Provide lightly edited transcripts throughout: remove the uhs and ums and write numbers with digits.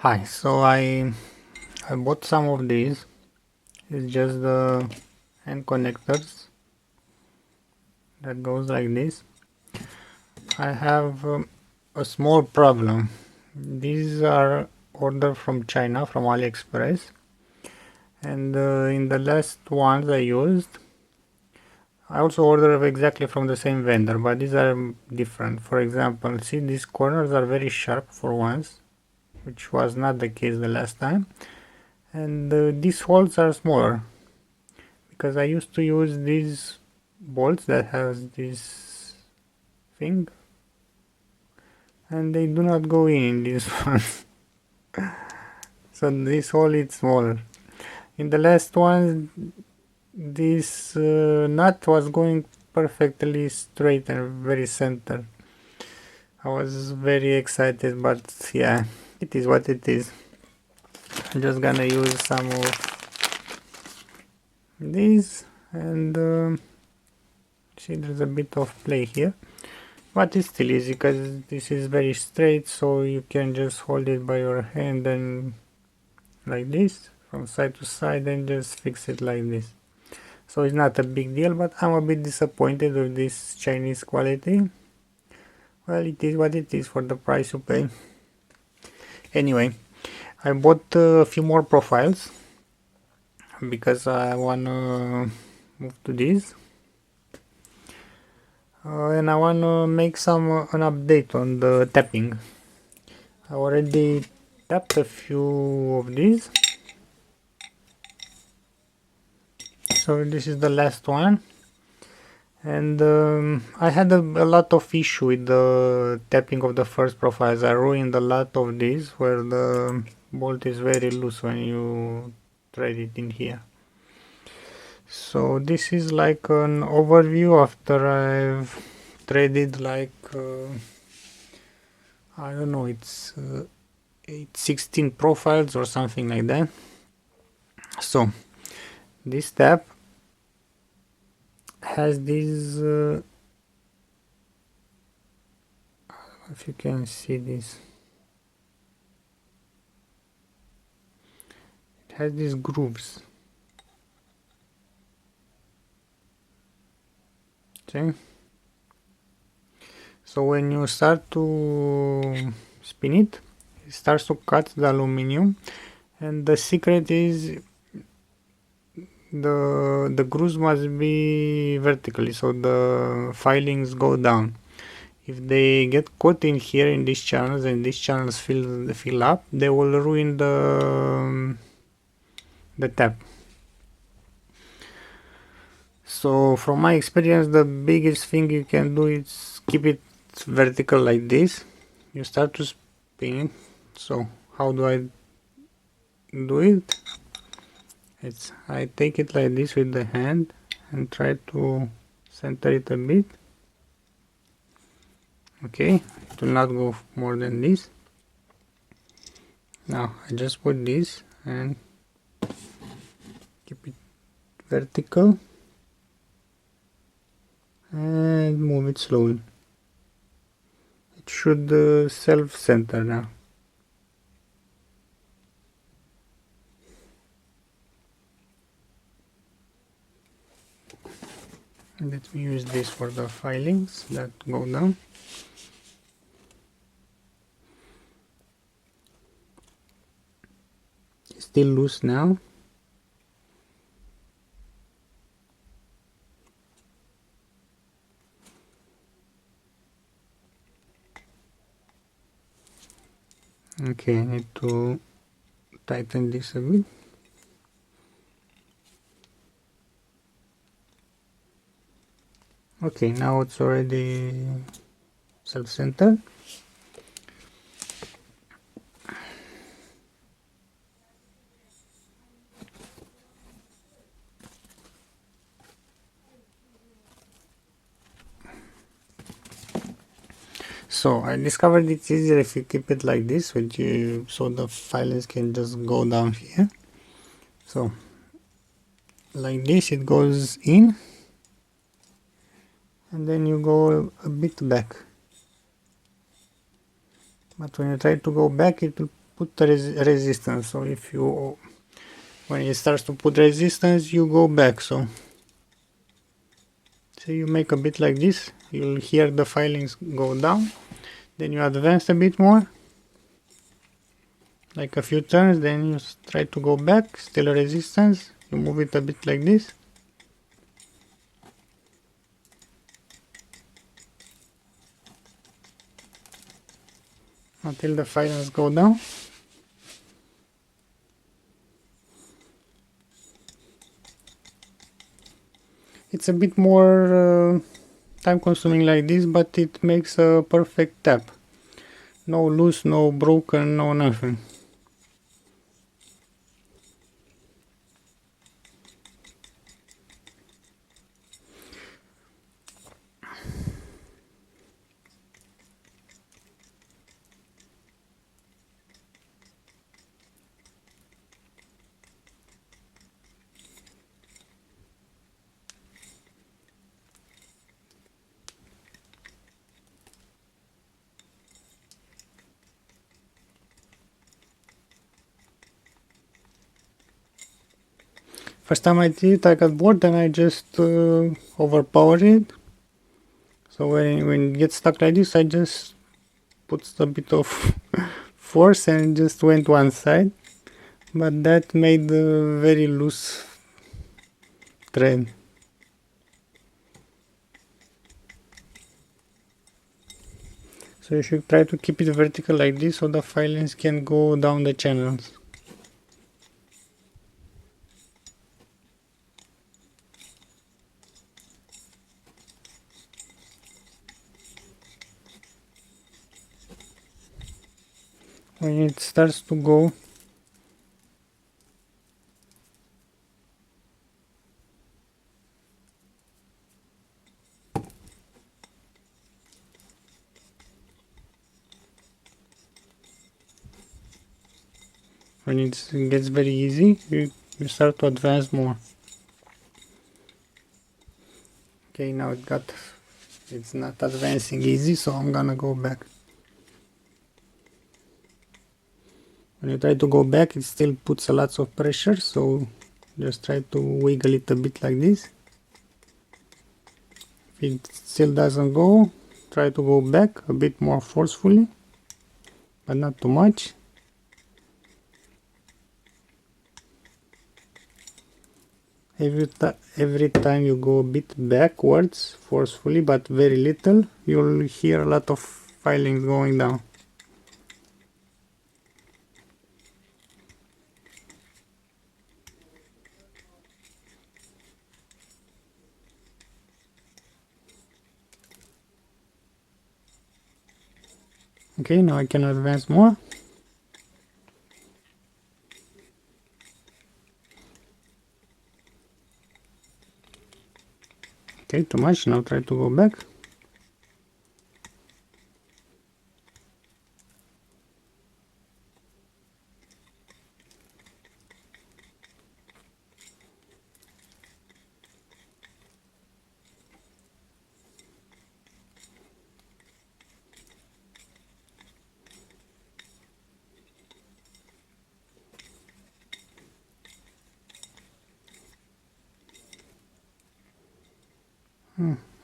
Hi, so I bought some of these. It's just the hand connectors that goes like this. I have a small problem. These are ordered from China, from AliExpress, and in the last ones I used, I also ordered exactly from the same vendor, but these are different. For example, see, these corners are very sharp for once, which was not the case the last time, and these holes are smaller, because I used to use these bolts that has this thing, and they do not go in this one. So this hole is smaller. In the last one, this nut was going perfectly straight and very center. I was very excited, but yeah, it is what it is. I'm just gonna use some of these, and see, there's a bit of play here, but it's still easy because this is very straight, so you can just hold it by your hand and like this from side to side and just fix it like this. So it's not a big deal, but I'm a bit disappointed with this Chinese quality. Well, it is what it is for the price you pay. Anyway, I bought a few more profiles because I wanna move to this. And I want to make an update on the tapping. I already tapped a few of these. So this is the last one. And I had a lot of issue with the tapping of the first profiles. I ruined a lot of these where the bolt is very loose when you thread it in here. So this is like an overview after I've threaded like I don't know, it's 16 profiles or something like that. So this tab has these if you can see this, it has these grooves. Okay, so when you start to spin it, it starts to cut the aluminum, and the secret is the grooves must be vertically, so the filings go down. If they get caught in here in these channels and these channels fill up, they will ruin the tap. So from my experience, the biggest thing you can do is keep it vertical like this. You start to spin it. So how do I do it? I take it like this with the hand and try to center it a bit. Okay, it will not go more than this. Now I just put this and keep it vertical and move it slowly. It should self-center now. Let me use this for the filings that go down. It's still loose now. Okay, I need to tighten this a bit. Okay, now it's already self-centered. So I discovered it's easier if you keep it like this, so the filings can just go down here. So like this it goes in, and then you go a bit back. But when you try to go back, it will put the resistance. So if you, when it starts to put resistance, you go back. So you make a bit like this, you'll hear the filings go down, then you advance a bit more, like a few turns, then you try to go back, still a resistance, you move it a bit like this. Until the filings go down. It's a bit more time consuming like this, but it makes a perfect tap. No loose, no broken, no nothing. First time I did it, I got bored and I just overpowered it. So when it gets stuck like this, I just put a bit of force and just went one side. But that made a very loose thread. So you should try to keep it vertical like this so the filings can go down the channels. When it starts to go, when it gets very easy, you start to advance more. Okay, now it's not advancing easy, so I'm gonna go back. When you try to go back, it still puts a lot of pressure, so just try to wiggle it a bit like this. If it still doesn't go, try to go back a bit more forcefully, but not too much. Every time you go a bit backwards forcefully, but very little, you'll hear a lot of filings going down. Okay, now I can advance more. Okay, too much. Now try to go back.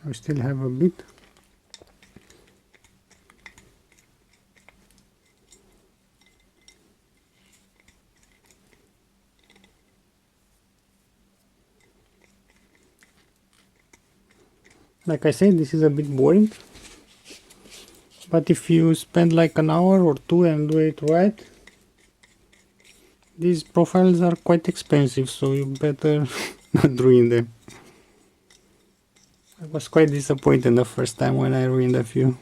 I still have a bit. Like I said, this is a bit boring, but if you spend like an hour or two and do it right, these profiles are quite expensive, so you better not ruin them. I was quite disappointed the first time when I ruined a few.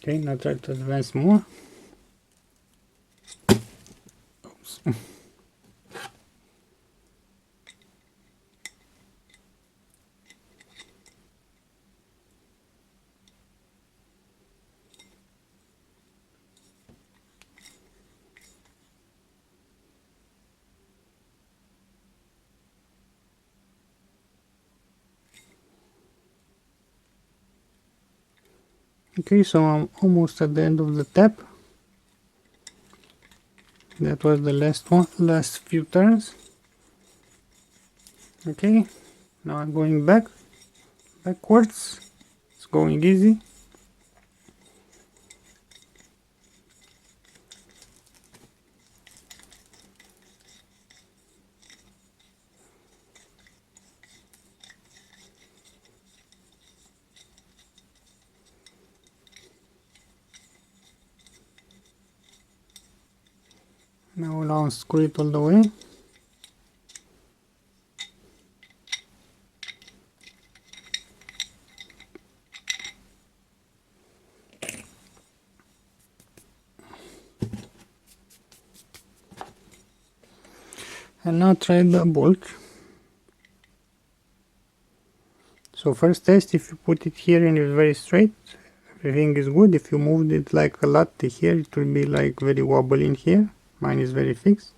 Okay, now try to advance more. Oops. Okay, so I'm almost at the end of the tap. That was the last one, last few turns. Okay, now I'm going backwards. It's going easy. Now I'll unscrew it all the way. And now try the bolt. So first test, if you put it here and it's very straight, everything is good. If you moved it like a lot here, it will be like very wobbly in here. Mine is very fixed.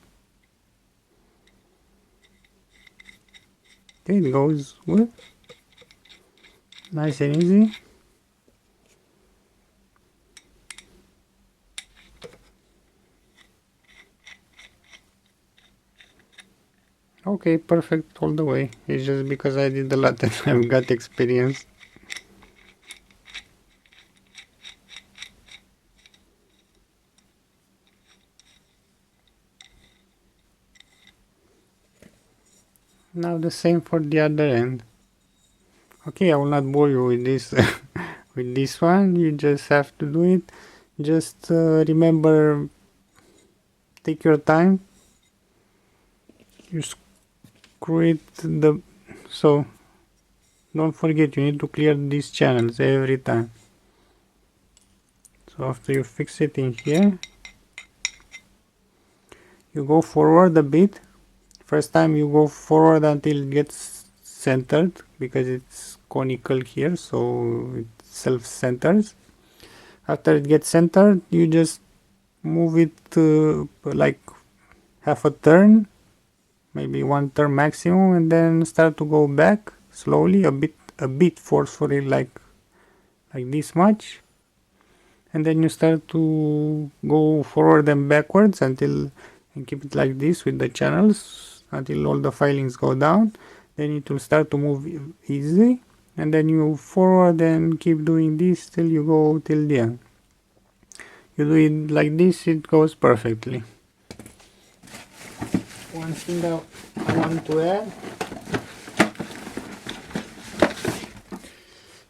Okay, it goes good. Nice and easy. Okay, perfect all the way. It's just because I did a lot and I've got experience. Now the same for the other end. Okay, I will not bore you with this with this one. You just have to do it. Just remember, take your time. You screw it so don't forget, you need to clear these channels every time. So after you fix it in here, you go forward a bit. First time you go forward until it gets centered, because it's conical here, so it self-centers. After it gets centered, you just move it like half a turn, maybe one turn maximum, and then start to go back slowly, a bit forcefully, like this much, and then you start to go forward and backwards and keep it like this with the channels until all the filings go down. Then it will start to move easy, and then you forward and keep doing this till you go till the end. You do it like this, it goes perfectly. One thing that I want to add,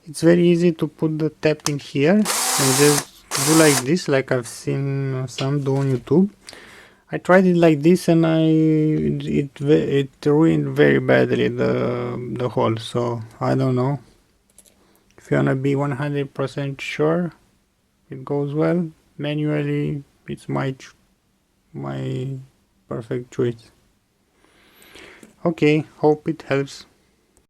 it's very easy to put the tap in here and just do like this, like I've seen some do on YouTube. I tried it like this and it ruined very badly the hole, so I don't know. If you wanna be 100% sure it goes well, manually it's my perfect choice. Okay, hope it helps.